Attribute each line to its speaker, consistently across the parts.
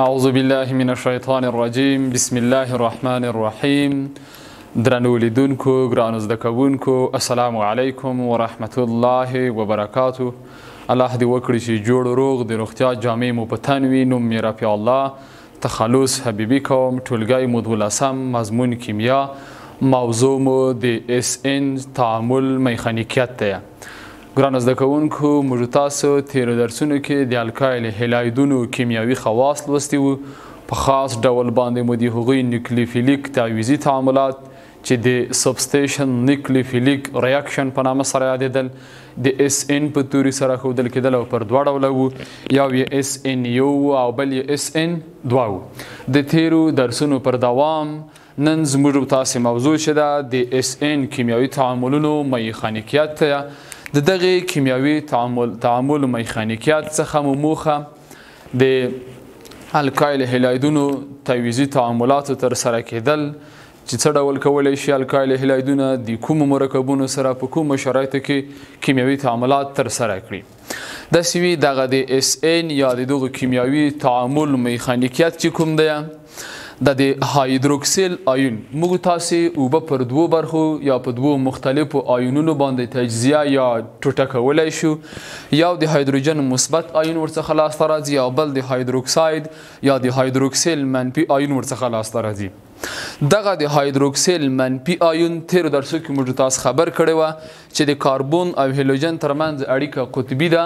Speaker 1: اعوذ بالله من الشیطان الرجیم بسم الله الرحمن الرحیم. درنو لیدونکو، ګرانو زده کوونکو، السلام علیکم ورحمت الله وبرکاتو. الله دې وکړي چې جوړ روغ د روغتیا جامې مو په تن وي. نوم مې رفیع الله تخلص حبیبي کوم. ټولګی مو 12 مضمون کیمیا، موضوع مو د SN تعامل میخانیکیت دی. ګرانو زده کوونکو، موږ تاسو تیرو درسونو کې د الکایل هلایدونو کیمیاوي خواص لوستي وو. په خاص ډول باندې مو د هغوی نیوکلیوفیلیک تعویضي تعاملات چې د سبسټیشن نیوکلیوفیلیک ریاکشن په نامه سره یادېدل، د SN په توري سره ښودل کېدل او پر دوه ډوله وو، یو یې SN یو او بل یې SN دوه وو. د تیرو درسونو پر دوام نن زموږ تاسې موضوع چې ده د SN کیمیاوي تعاملونو میخانیکیت دی. د دغه کیمیاوي تعامل میخانیکیت څخه مو موخه د الکایل هلایدونو تعویضي تعاملاتو ترسره کېدل چې څه ډول کولی شي الکایل هلایدونه د کومو مرکبونو سره په کومو شرایطو کې کیمیاوي تعاملات ترسره کړي. داسې وي دغه د SN یا د دغه کیمیاوي تعامل میخانیکیت چې کوم دی د هایدروکسیل آیون، موږ تاسې اوبه پر دوو برخو یا په دوو مختلفو آیونونو باندې تجزیه یا ټوټه کولی شو. یو د هایدروجن مثبت آیون ورڅخه لاسته راځي او بل د هایدروکساید یا د هایدروکسیل منفي آیون ورڅخه لاسته راځي. دغه د هایدروکسیل منفي آیون تیرو درسو کې موږ تاسو خبر کړی وه چې د کاربون او هیلوجن ترمنځ اړیکه قطبي ده.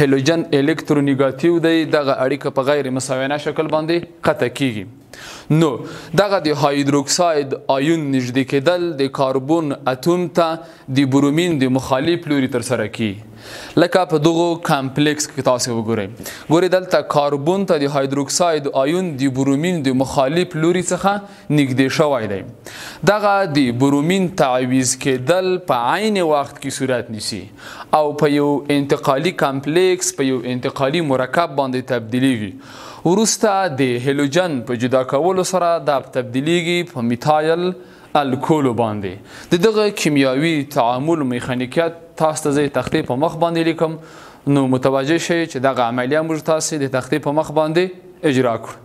Speaker 1: هیلوجن الکترونیګاتیو دی، دغه اړیکه په غیر مساویانه شکل باندې قطع کیږي. نو دغه د هایدروکساید آیون نږدې کېدل د کاربون اتوم ته د برومین د مخالف لوري ترسره کیږي. لکه په دغو کمپلیکس کې تاسو وګورئ، ګورئ دلته کاربون ته د هایدروکساید آیون د برومین د مخالف لوري څخه نږدې شوی دی. دغه د برومین تعویض کېدل په عین وخت کې صورت نیسي او په یو انتقالي کمپلیکس، په یو انتقالي مرکب باندې تبدیلیږي. وروسته د هیلوجن په جدا کولو سره دا تبدیلیږي په میتایل الکولو باندې. د دغه کیمیاوي تعامل میخانیکیت تاسو ته زه تختې په مخ باندې لیکم، نو متوجه شئ چې دغه عملیه موږ تاسې د تختې په مخ باندې اجرا کړو.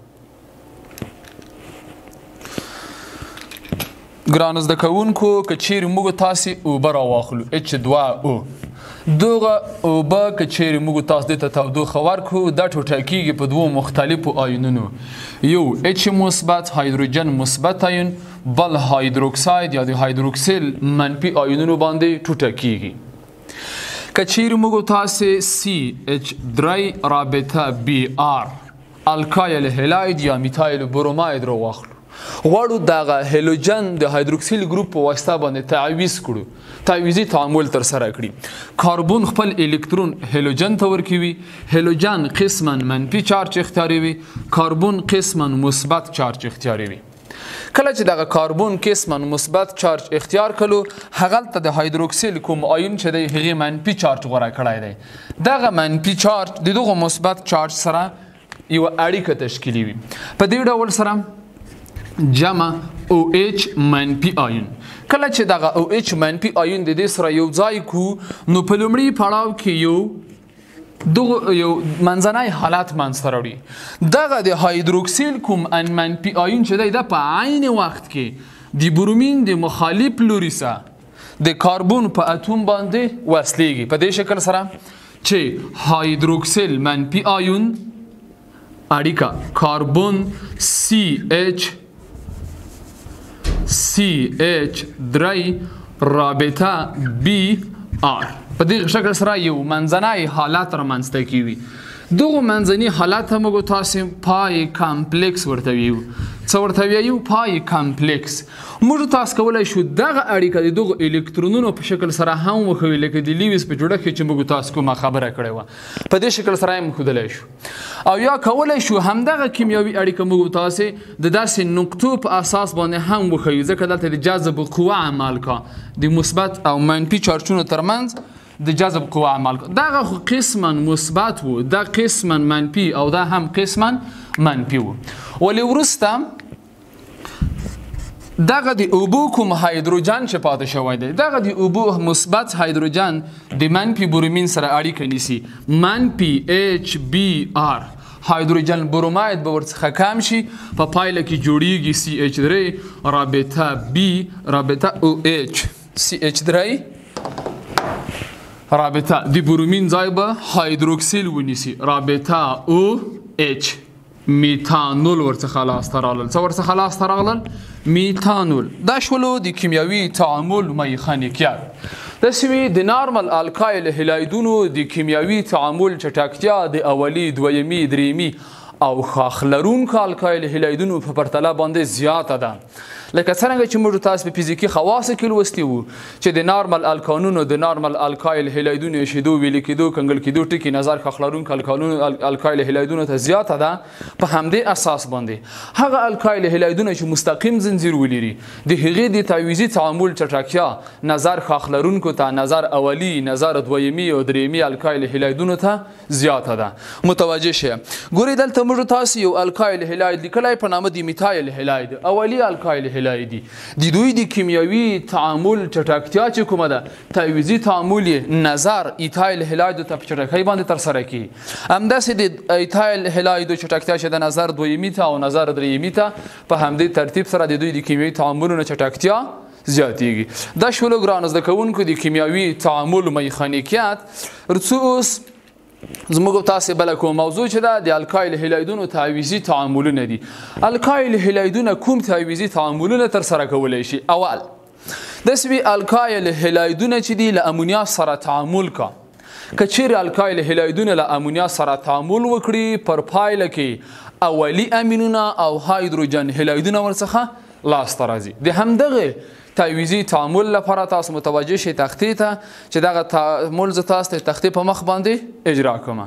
Speaker 1: ګرانو زده کوونکو، که چیرې موږ تاسې اوبه راواخلو H2O، دغه اوبه که چیرې موږ تاسو دې ته تودوخه ورکړو، دا ټوټه کېږي په دوو مختلفو آیونونو، یو H مثبت هایدروجن مثبت آیون، بل هایدروکساید یا د هایدروکسیل منفي آیونونو باندې ټوټه کېږي. که چیرې موږ تاسې CH3 رابطه Br الکایل هلاید یا میتایل بروماید را واخلو، غواړو دغه هیلوجن د هایدروکسیل ګروپ په واسطه باندې تعویض کړو، تعویضي تعامل ترسره کړي. کاربون خپل الکترون هیلوجن ته ورکوي، هیلوجن قسما منفي چارج اختیاروي، کاربون قسما مثبت چارج اختیاروي. کله چې دغه کاربون قسما مثبت چارج اختیار کړو، هغلته د هایدروکسیل کوم آیون چې دی هغې منفي چارج غوره کړی دی. دغه منفي چارج د دغه مثبت چارج سره یوه اړیکه تشکیلوي. په دې ډول سره جمع OH منفي آیون. کله چې دغه OH منفي آیون د دې سره یو ځای کو، نو په لومړي پړاو کې یو منځنی حالت منځته راوړي. دغه د هایدروکسیل کوم منفي آیون چې دی دا په عین وخت کې د برومین د مخالف لوري سره د کاربون په اتوم باندې وصلیږي په دې شکل سره چې هایدروکسیل منفي آیون اړیکه کاربون CH3 رابطه Br په دې شکل سره یو منځنی حالت رامنځته کیږي. دغه منځني حالت هم موږ تاسې پای کمپلیکس ورته ویو. څه ورته ویو؟ پای کمپلیکس. موږ تاسو کولی شو دغه اړیکه د دغو الکترونونو په شکل سره هم وښوي، لکه د لیویس په جوړښت کې چې موږ تاسو کومه خبره کړې وه، په دې شکل سره هم ښودلی شو. او یا کولی شو همدغه کیمیاوي اړیکه موږ تاسې د داسې نقطو په اساس باندې هم وښیو، ځکه دلته د جذب قوه عمل کا، د مثبت او منفي چارجونو ترمنځ د جذب قوه عمل کا. دغه خو قسما مثبت و، دا قسما منفي او دا هم قسما منفي و. ولې وروسته دغه د اوبو کوم هایدروجن چې پاتې شوی دی، دغه د اوبو مثبت هایدروجن د منفي برومین سره اړیکه نیسي، منفي HBr هایدروجن بروماید به ورڅخه کم شي په پایله کې جوړیږي CH3 رابطه B رابطه OH CH3 رابطه د برومین ځای به هایدروکسیل ونیسي رابطه OH میتانول ورڅخه لاسته راغلل. څه ورڅخه لاسته راغلل؟ میتانول. دا شولو د کیمیاوي تعامل میخانیکیات. داسې وي د نارمل الکایل هلایدونو د کیمیاوي تعامل چټکتیا د اولي دویمي دریمي او ښاخ لرونکو الکایل هلایدونو په پرتله باندې زیاته ده. لکه څرنګه چې موږ تاسو په فزیکي خواصو کې لوستي وو چې د نارمل الکانونو د نارمل الکایل هلایدونو شیدو ویل کېدو کنګل کېدو ټکي نظر ښاخ لرونکو الکایل هلایدونو ته زیاته ده. په همدې اساس باندې هغه الکایل هلایدونه چې مستقیم زنجیر ولري د هغې د تعویضي تعامل چټکتیا نظر ښاخ لرونکو ته نظر اولی نظر دویمي او دریمي الکایل هلایدونو ته زیاته ده. متوجه شئ. ګورئ دلته موږ تاسو یو الکایل هلاید لیکلی په نامه د میتایل هلاید اولی الکایل هلایدي د دوی د کیمیاوي تعامل چټکتیا چې کومه ده تعویضي تعامل نظر ایتایل هلایدو ته په چټکۍ باندې ترسره کیږي. همداسې د ایتایل هلایدو چټکتیا چې د نظر دویمي ته او نظر دریمي ته په همدې ترتیب سره د دوی د کیمیاوي تعاملونو چټکتیا زیاتیږي. دا شولو ګرانو زده کوونکو د کیمیاوي تعامل میخانیکیات. رڅو اوس زموږ تاسو بل کوم موضوع چې دا د الکایل هلایدونو تعویضي تعاملونه دي. الکایل هلایدونه کوم تعویضي تعاملونه تر سره کولای شي؟ اول داسې وي الکایل هلایدونه چې دي له امونیا سره تعامل کا که چیرې الکایل هلایدونه له امونیا سره تعامل وکړي پر پایله کې اولی امینونه او هایدروجن هلایدونه ورڅخه لاسته راځي. د همدغه تعویضي تعامل لپاره تاسو متوجه شئ تختې ته چې دغه تعامل زه تاسو ته تختې په مخ باندې اجرا کوم.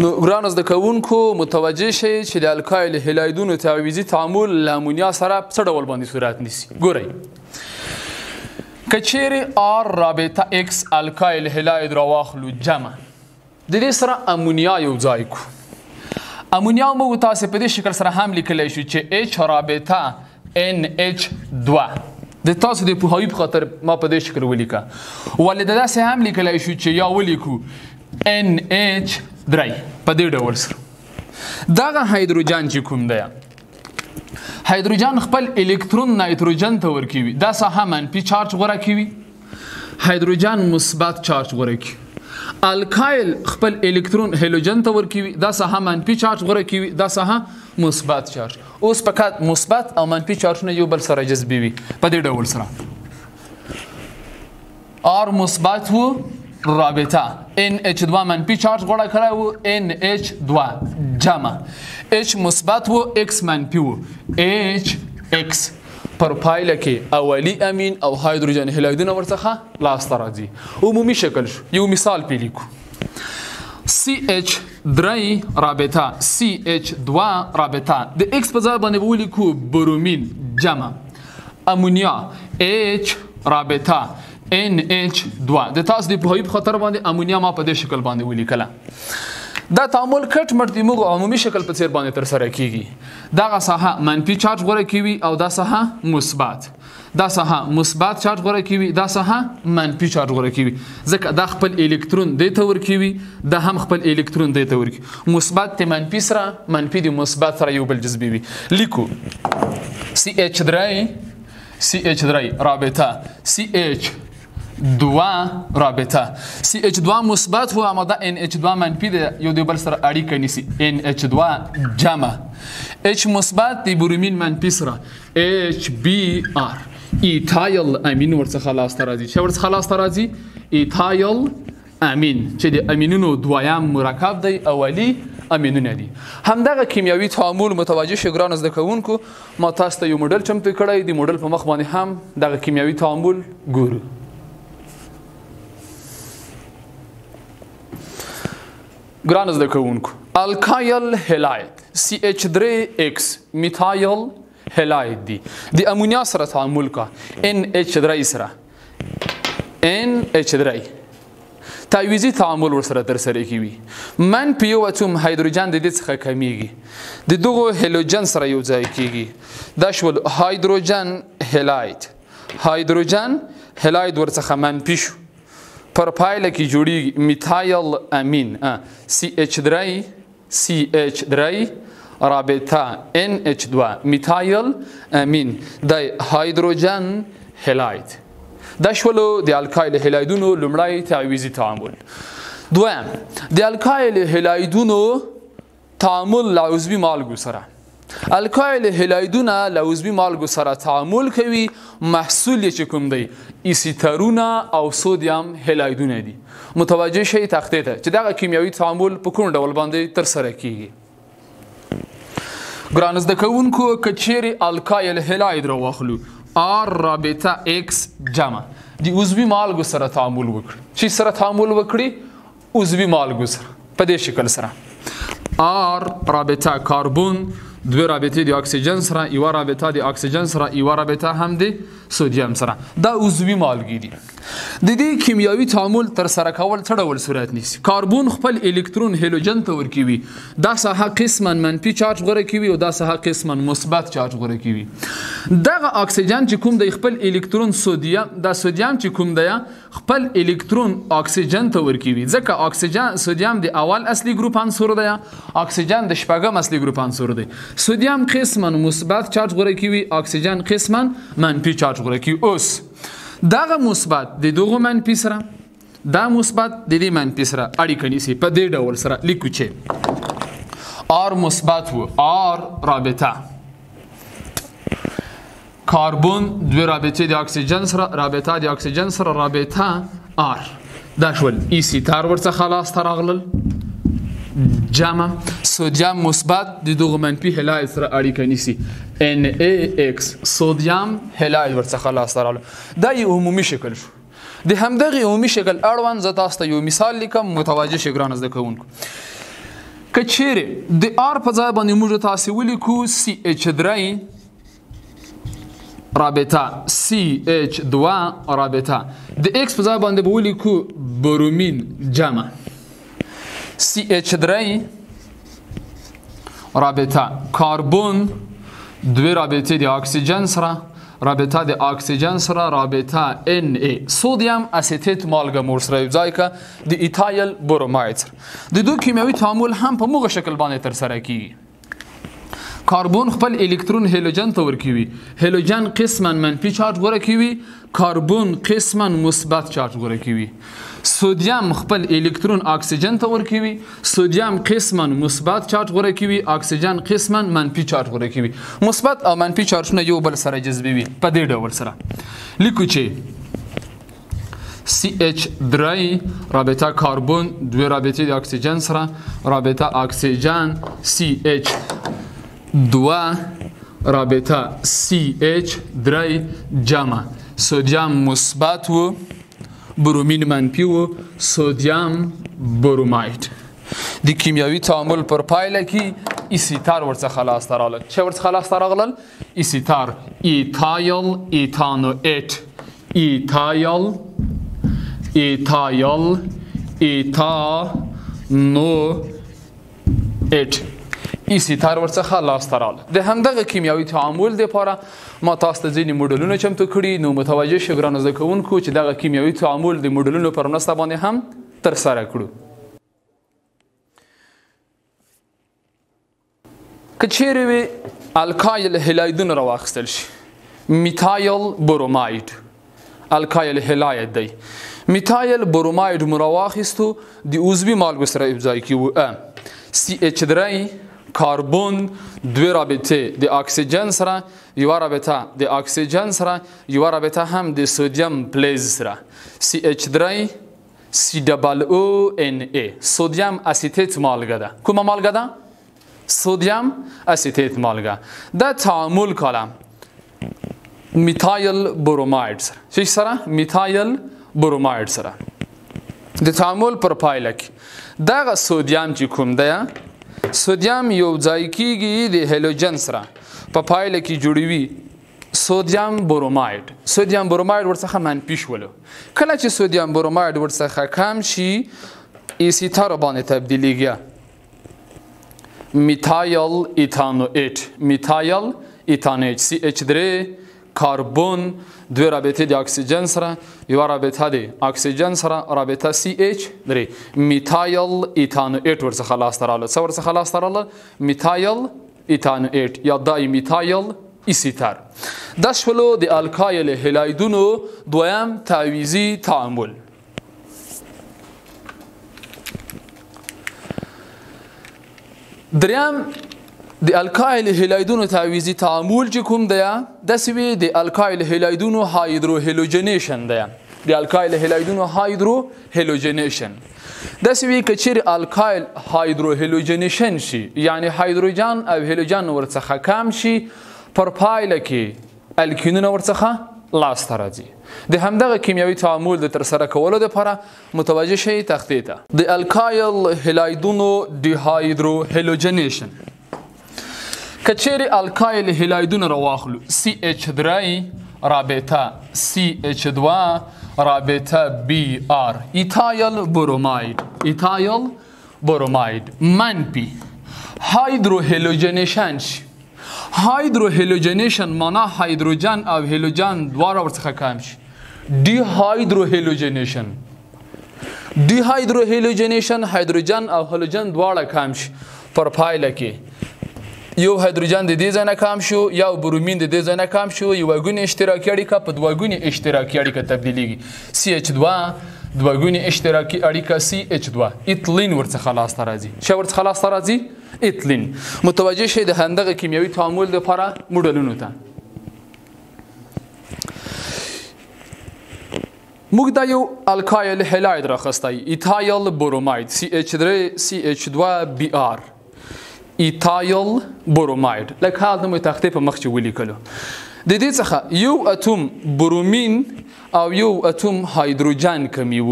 Speaker 1: نو ګرانو زده کوونکو متوجه شئ چې د الکایل هلایدونو تعویضي تعامل له امونیا سره څه ډول باندې صورت نیسي. ګورئ که چیرې R رابطه X الکایل هلاید راواخلو جمع د دې سره امونیا یو ځای کو. امونیا موږ تاسو په دې شکل سره هم لیکلی شو چې H رابطه NH2 د تاسو د پوهاوي په خاطر ما په دې شکل ولیکه. ولې داسې هم لیکلی شو چې یا ولیکو NH3 په دې ډول سره. دغه هایدروجن چې کوم دی هایدروجن خپل الکترون نایتروجن ته ورکوي. دا ساحه منفي چارج غوره کوي. هایدروجن مثبت چارج غوره کوي. الکایل خپل الکترون هالوجن ته ورکوي. دا ساحه منفي چارج غوره کوي. دا ساحه مثبت چارج. اوس فقط مثبت او منفي چارجونه یو بل سره جذبوي په دې ډول سره. R مثبت وو رابطه NH2 منفي چارج غوړه کړی وو NH2 جمع H مثبت وو X منفي وو HX پر پایله کې اولی امین او هایدروجن هلایدونه ورڅخه لاسته راځي. عمومي شکل شو. یو مثال پې لیکو. CH3 رابطه CH2 رابطه د X په ځای باندې ولیکو برومین جمع امونیا H رابطه NH2 د تاسو د پوهاوي په خاطر باندې امونیا ما په دې شکل باندې ولیکله. دا تعامل کټ مټ د موږ عمومي شکل په څیر باندې تر سره کیږي. دغه ساحه منفي چارج غوره کوي او دا ساحه مثبت. دا ساحه مثبت چارج غوره کوي. دا ساحه منفي چارج غوره کوي. ځکه دا خپل الکترون دې ته ورکوي. دا هم خپل الکترون دې ته ورکوي. مثبت ته منفي سره منفي د مثبت سره یو بل جذبوي. لیکو CH3 رابطه CH2 رابطه CH2 مثبت هو اما دا NH2 منفی ده یو دی بل سره اړیکه نیسي NH2 جمع H مثبت دی برومین منفی سره HBr ایتایل امین ورڅخه لاسته راځي. چې ورڅخه لاسته راځي ایتایل امین چې د امینونو دویم مرکب دی اولی امینونه دي. همدغه کیمیاوي تعامل متوجه شئ ګرانو زده کوونکو. ما تاسو ته یو موډل چمتو کړی دی. موډل په مخ باندې هم دغه کیمیاوي تعامل ګورو. ګرانو زده کوونکو الکایل هلاید CH3X میتایل هلاید دی. د امونیا سره تعامل کا NH3 سره NH3 تعویضي تعامل ورسره تر سره کیږي. منفي یو اتوم هایدروجن د دې څخه کمیږي. د دغه هالوجن سره یو ځای کیږي. دا شول هایدروجن هلاید. هایدروجن هلاید ورڅخه منفي شو. پر پایله کې جوړیږي میتایل امین CH3 CH3 رابطه NH2 میتایل امین د هایدروجن هلاید دا شولو د الکایل هلایدونو لومړی تعویضي تعامل. دویم د الکایل هلایدونو تعامل له عضوي مالګو سره. الکایل هلایدونه له عضوي مالګو سره تعامل کوي، محصول یې چې کوم دی ایسیترونه او سودیم هلایدونه دي. متوجه شئ تختې ته چې دغه کیمیاوي تعامل په کوم ډول باندې ترسره کیږي. ګرانو زده کوونکو که چیرې الکایل هلاید راواخلو R رابطه X جمع د عضوي مالګو سره تعامل وکړي. چې سره تعامل وکړي؟ عضوي مالګو سره په دې شکل سره. R رابطه کاربن دوه رابطه د اکسیجن سره، یو رابطه د اکسیجن سره، یو رابطه هم د سودیم سره. دا عضوي مالګې دي. د دې کیمیاوي تعامل تر سره کول څه ډول صورت نیسي؟ کاربن خپل الکترون هیلوجن ته ورکوي، دا ساحه قسما منفي چارج غوره کوي او دا ساحه قسما مثبت چارج غوره کوي. دغه اکسیجن چې کوم دی خپل الکترون سودیم، دا سودیم چې کوم دی خپل الکترون اکسیجن ته ورکوي، ځکه اکسیجن سودیم د اول اصلي ګروپ عنصر دی، اکسیجن د شپږم اصلي ګروپ عنصر دی. سودیم قسما مثبت چارج غوره کوي، اکسیجن قسما منفي چارج غوره کوي. اوس دغه مثبت د دغه منفي سره، دا مثبت د دې منفي سره اړیکه نیسي. په دې ډول سره لیکو چې R مثبت و R رابطه کاربن دوه رابطه د اکسیجن سره، رابطه د اکسیجن سره رابطه R دا شول ایسیتار ورڅخه لاسته راغلل جمع. سودیم مثبت د دغه منفي هلاید سره اړیکه نیسي NaX سودیم هلاید ورڅخه لاسته راغلل. دا یو عمومي شکل شو. د همدغه عمومي شکل اړوند زه تاسو ته یو مثال لیکم متوجه شئ ګرانو زده کوونکو. که چیرې د R په ځای باندې موږ تاسو ولیکو CH3 رابطه CH2 رابطه، د X په ځای باندې به ولیکو برومین جمع CH3 رابطه کاربن دوه رابطه د اکسیجن سره، رابطه د اکسیجن سره رابطه Na سودیم اسیتیت مالګه مور سره یو ځای که د ایتایل بروماید سره. د دوه کیمیاوي تعامل هم په موږ شکل باندې ترسره کیږي. کاربن خپل الکترون هیلوجن ته ورکوي، هیلوجن قسما منفي چارج غوره کوي، کاربن قسما مثبت چارج غوره کوي. سودیم خپل الکترون اکسیجن ته ورکوي، سودیم قسما مثبت چارج غوره کوي، اکسیجن قسما منفي چارج غوره کوي. مثبت او منفي چارجونه یو بل سره جذبوي. په دې ډول سره لیکو چې CH3 رابطه کاربن دوه رابطه د اکسیجن سره، رابطه اکسیجن CH2 رابطه CH3 جمع سودیم مثبت و برومین منفی و سودیم بروماید. د کیمیاوي تعامل پر پایله کې ایسیتار ورڅخه لاسته راغلل. چه ورڅخه لاسته راغلل؟ ایسیتار ایتایل ایتانوئیت ایتایل ایتایل ایتانوئیت ایسیتار ورڅخه لاسته راغلل. د همدغه کیمیاوي تعامل لپاره ما تاسو ته ځینې موډلونه چمتو کړي، نو متوجه شئ ګرانو زده کوونکو چې دغه کیمیاوي تعامل د موډلونو پر مرسته باندې هم ترسره کړو. که چیرې وي الکایل هلایدونه راواخیستل شي، میتایل بروماید الکایل هلاید دی، میتایل بروماید مو راواخیستو د عضوي مالګو سره یوځای کیږو. CH3 کاربن دوه رابطه د اکسیجن سره، یو رابطه د اکسیجن سره، یو رابطه هم د سودیم پلیز سره. CH3 COONA سودیم اسیتیت مالګه ده. کومه مالګه ده؟ سودیم اسیتیت مالګه. دا تعامل کلام میتایل بروماید سره. چی سره؟ میتایل بروماید سره. د تعامل پر پایله کې دغه سودیم چې کوم دی، سودیم یو ځای کیږي د هیلوجن سره، په پایله کې جوړوي سودیم بروماید. سودیم بروماید ورڅخه منفي شولو. کله چې سودیم بروماید ورڅخه کم شي ایسیتار باندې تبدیلیږي میتایل ایتانوئیت، میتایل ایتانوئیت CH3 کاربن دوی رابطه د اکسیجن سره یو رابطه د اکسیجن سره رابطه CH درې میتایل ایتانویټ ورڅخه لاسته راغله. څه ورڅخه لاسته راغله؟ میتایل ایتانویټ یا دای میتایل ایسیتر. دا شولو د الکایل هلایدونو دویم تعویضي تعامل. دریم د الکایل هلایدونو تعویضي تعامل چې کوم دی داسې وي د الکایل هلایدونو هایدرو هلوجنیشن دی. د الکایل هلایدونو هایدرو هلوجنیشن داسې وي که چیرې الکایل هایدرو هلوجنیشن شي یعنی هایدروجن او هلوجن ورڅخه کم شي پر پایله کې الکینونه ورڅخه لاسته راځي. د همدغه کیمیاوي تعامل د ترسره کولو لپاره متوجه شئ تختې ته. د الکایل هلایدونو ډیهایدرو هلوجنیشن که چیرې الکایل هلایدونه راواخلو CH3 رابطه CH2 رابطه BR ایتایل بروماید ایتایل بروماید منفی هایدرو هلوجنیشن شي. هایدرو هلوجنیشن معنا هایدروجن او هلوجن دواړه ورڅخه کم شي. ډي هایدرو هلوجنیشن ډي هایدرو هلوجنیشن هایدروجن او هلوجن دواړه کم شي پر پایله کې یو هایدروجن د دې ځای نه کم شو یا برومین د دې ځای نه کم شو یو ګونې اشتراکي اړیکه په دوه ګونې اشتراکي اړیکه تبدیلیږي. CH2 دوه ګونې اشتراکي اړیکه CH2 ایتلین ورڅخه لاسته راځي. څه ورڅخه لاسته راځي؟ ایتلین. متوجه شئ د همدغه کیمیاوي تعامل لپاره موډلونو ته. موږ دا یو الکایل هلاید راخستی ایتایل بروماید CH3 CH2 BR ایتایل بروماید لکه حالت مو تختې په مخ چې ولیکلو. د دې څخه یو اتوم برومین او یو اتوم هایدروجن کمی و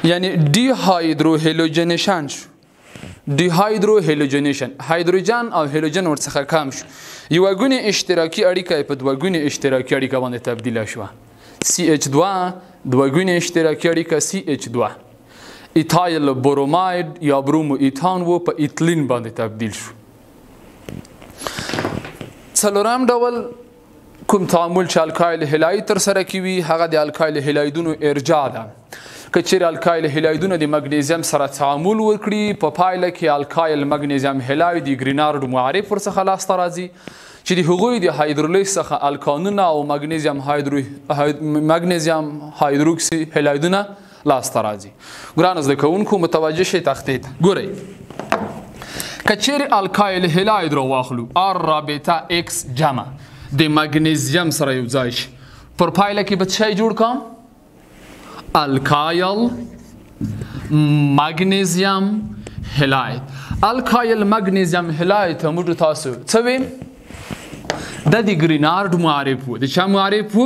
Speaker 1: یعنی ډي هایدرو هلوجنیشن شو. ډي هایدرو هلوجنیشن هایدروجن او هلوجن ورڅخه کم شو یو ګونې اشتراکي اړیکه په دوه ګونې اشتراکي اړیکه باندې تبدیل شو. CH2 دوه ګونې اشتراکي اړیکه CH2 ایتایل بروماید یا برومو ایتان و په ایتلین باندې تبدیل شو. څلورم ډول کوم تعامل چې الکایل هلاید ترسره کوي هغه د الکایل هلایدونو ارجاع ده. که چیرې الکایل هلایدونه د مګنیزیم سره تعامل وکړي په پایله کې الکایل مګنیزیم هلاید د ګرینارډ معرف ورڅخه لاسته راځي چې د هغوی د هایدرولیز څخه الکانونه او مګنیزیم هایدروکسي هلایدونه لاسته راځي. ګرانو زده کوونکو متوجه شئ تختې ته. ګورئ که چیرې الکایل هلاید را واخلو R رابطه X جمع د مګنیزیم سره یو ځای شي پر پایله کې به څه شی جوړ کړم؟ الکایل مګنیزیم هلاید. الکایل مګنیزیم هلاید ته موږ تاسو څه ویم؟ دا د ګرینارډ معرف و. د چا معرف و؟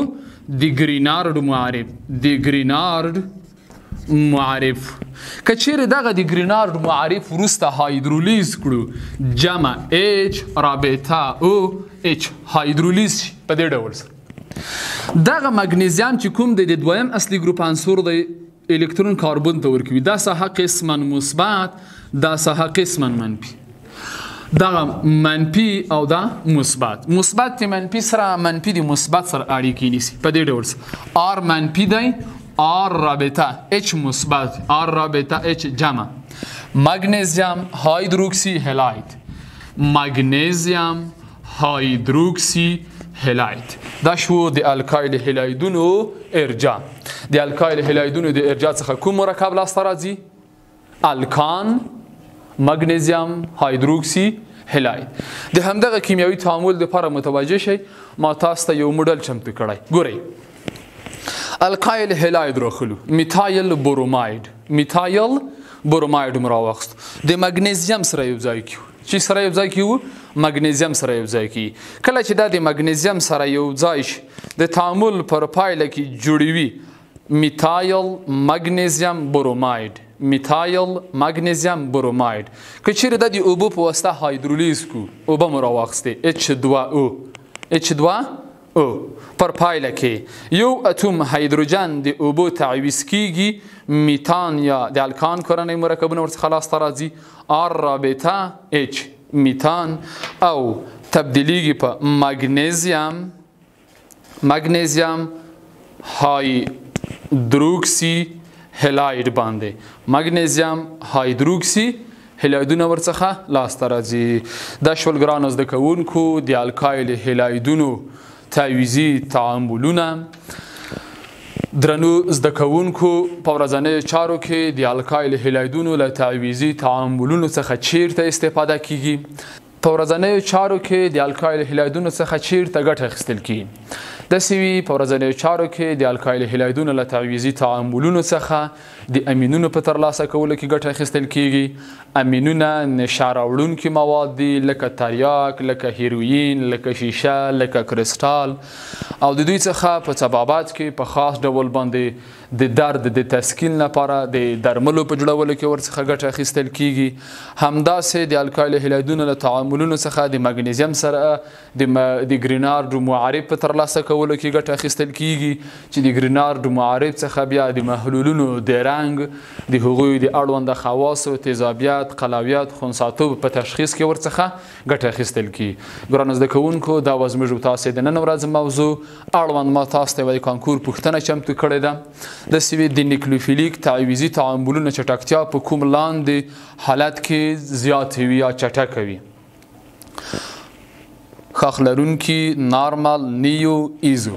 Speaker 1: د ګرینارډ معرف. د ګرینارډ معرف که چیرې دغه د ګرینارډ معرف وروسته هایدرولیز کړو جمع H رابطه OH هایدرولیز شي په دې ډول سره. دغه مګنیزیم چې کوم د دویم اصلي ګروپ عنصر د الکترون کاربن ته ورکوي دا ساحه قسما مثبت دا ساحه قسما منفي. دغه منفي او دا مثبت. مثبت د منفي سره منفي د مثبت سره اړیکې نیسي په دې ډول سره. R منفي دی R رابطه H مثبت R رابطه H جمع مگنیزیم هایدروکسی هلاید مگنیزیم هایدروکسی هلاید. دا شو د الکایل هلایدونو ارجاع. د الکایل هلایدونو د ارجاع څخه کوم مرکب لاسته راځي؟ الکان مگنیزیم هایدروکسی هلاید. د همدغه کیمیاوي تعامل لپاره متوجه شئ ما تاسو ته یو موډل چمتو کړی. ګورئ الکایل هلاید راخلو میتایل بروماید میتایل بروماید مراوخت د مګنیزیم سره یو ځای کیو. چې سره یو ځای کیو مګنیزیم سره یو ځای کی. کله چې دا د مګنیزیم سره یو ځای شي د تعامل پر پایله کې جوړوي میتایل مګنیزیم بروماید میتایل مګنیزیم بروماید. که چیرې د اوبو په واسطه هایدرولیز کو اوبه مراوخسته H2O H2O پر پایله کې یو اتوم هایدروجن د اوبو تعویض کیږي میتان یا د الکان کورنۍ مرکبونه ورڅخه لاسته راځي R رابطه H میتان او تبدیلیږي په مګنیزیم هایدروکسي هلایډ باندې. مګنیزیم هایدروکسي هلایدونه ورڅخه لاسته راځي. دا شول ګرانو زده کوونکو د الکایل هلایدونو تعویضي تعاملونه. درنو زده کوونکو په ورځنیو چارو کې د الکایل هلایدونو له تعویضي تعاملونو څخه چیرته استفاده کیږي؟ په ورځنیو چارو کې د الکایل هلایدونو څخه چیرته ګټه اخیستل کیږي؟ داسې وي په ورځنیو چارو کې د الکایل هلایدونو له تعویضي تعاملونو څخه د امینونو په ترلاسه کولو کې ګټه اخیستل کیږي. امینونه نشه راوړونکي مواد دي لکه تریاک، لکه هیروین، لکه شیشه، لکه کرسټال، او د دوی څخه په طبابت کې په خاص ډول باندې د درد د تسکین لپاره د درملو په جوړولو کې ورڅخه ګټه اخیستل کیږي. همداسې د الکایل هلایدونو له تعاملونو څخه د مګنیزیم سره د ګرینارډ معارف په ترلاسه کولو کې ګټه اخیستل کیږي چې د ګرینارډ معارف څخه بیا د محلولونو د رنګ، د هغوی د اړونده خواصو، تیزابیت، قلاویت، خنثاتوب په تشخیص کې ورڅخه ګټه اخیستل کیږي. ګرانو زده کوونکو دا به زموږ تاسې د نن ورځې موضوع. اړوند ما تاسو ته یوه کانکور پوښتنه چمتو کړې ده. داسې وي د نیکلوفیلیک تعویضي تعاملونو چټکتیا په کوم لاندې حالت کې زیاتې وي یا چټکه وي؟ ښاخ لرونکي، نارمل، نیو، ایزو.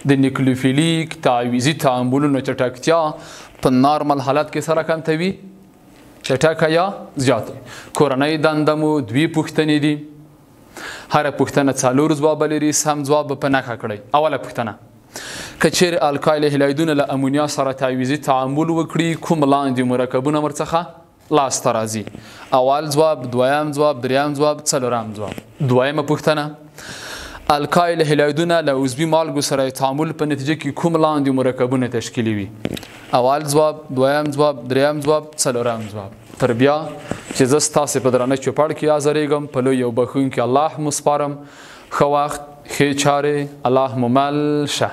Speaker 1: د نیکلوفیلیک تعویضي تعاملونو چټکتیا په نارمل حالت کې سره کمته وي، چټکه یا زیاته. کورنۍ دنده مو دوی پوښتنې دي. هره پوښتنه 4 ځواب لري. سم ځواب په نښه کړئ. اوله پوښتنه: که چیرې الکایل هلایدونه له امونیا سره تعویضي تعامل وکړي کوم لاندې مرکبونه ورڅخه لاسته راځي؟ اول ځواب، دویم ځواب، دریم ځواب، څلورم ځواب. دویمه پوښتنه: الکایل هلایدونه له عضوي مالګو سره تعامل په نتیجه کې کوم لاندې مرکبونه تشکیلوي؟ اول ځواب، دویم ځواب، دریم ځواب، څلورم ځواب. تر بیا چې زه ستاسې په درانه چوپړ کې حاضرېږم، په لوی او بښونکي الله مو سپارم. ښه وخت، ښې چارې، الله مو مل شه.